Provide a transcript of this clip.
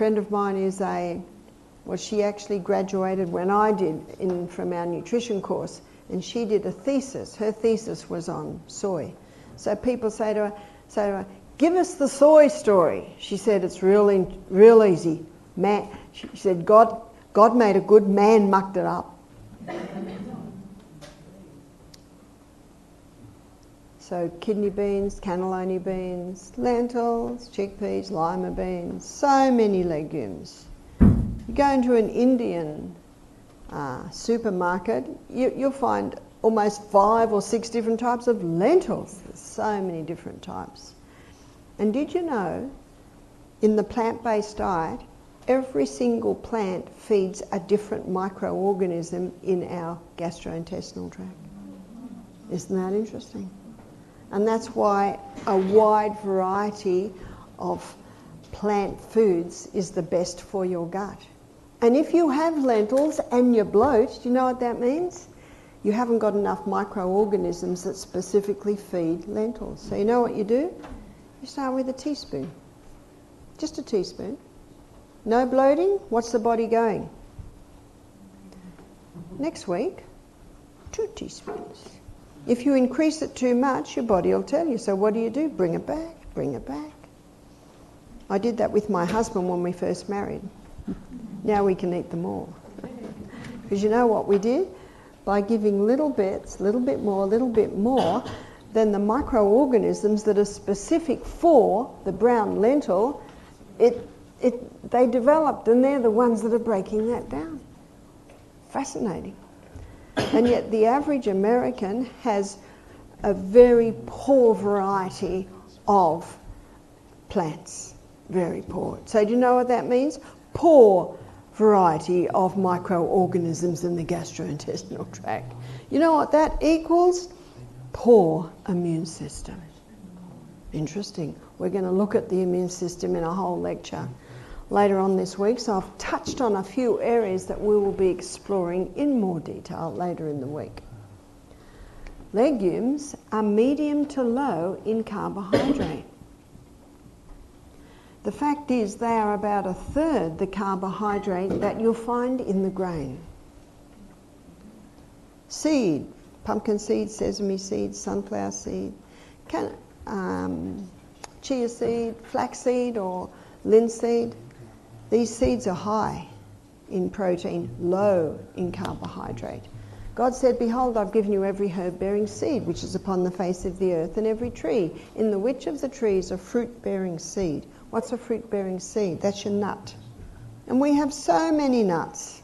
friend of mine is she actually graduated when I did from our nutrition course, and she did a thesis. Her thesis was on soy. So people say to her, give us the soy story. She said, it's real easy. Man, she said, God made a good, man mucked it up. So kidney beans, cannellini beans, lentils, chickpeas, lima beans, so many legumes. You go into an Indian supermarket, you'll find almost 5 or 6 different types of lentils. There's so many different types. And did you know, in the plant-based diet, every single plant feeds a different microorganism in our gastrointestinal tract? Isn't that interesting? And that's why a wide variety of plant foods is the best for your gut. And if you have lentils and you bloat, do you know what that means? You haven't got enough microorganisms that specifically feed lentils. So you know what you do? You start with a teaspoon. Just a teaspoon. No bloating, what's the body going? Next week, 2 teaspoons. If you increase it too much, your body will tell you. So what do? Bring it back, bring it back. I did that with my husband when we first married. Now we can eat them all. Because you know what we did? By giving little bits, little bit more, then the microorganisms that are specific for the brown lentil, they developed, and they're the ones that are breaking that down. Fascinating. And yet the average American has a very poor variety of plants. Very poor. So do you know what that means? Poor variety of microorganisms in the gastrointestinal tract. You know what that equals? Poor immune system. Interesting. We're going to look at the immune system in a whole lecture later on this week, so I've touched on a few areas that we will be exploring in more detail later in the week. Legumes are medium to low in carbohydrate. The fact is they are about 1/3 the carbohydrate that you'll find in the grain. Seed, pumpkin seed, sesame seed, sunflower seed, chia seed, flaxseed or linseed. These seeds are high in protein, low in carbohydrate. God said, behold, I've given you every herb-bearing seed which is upon the face of the earth, and every tree, in the which of the trees a fruit-bearing seed. What's a fruit-bearing seed? That's your nut. And we have so many nuts.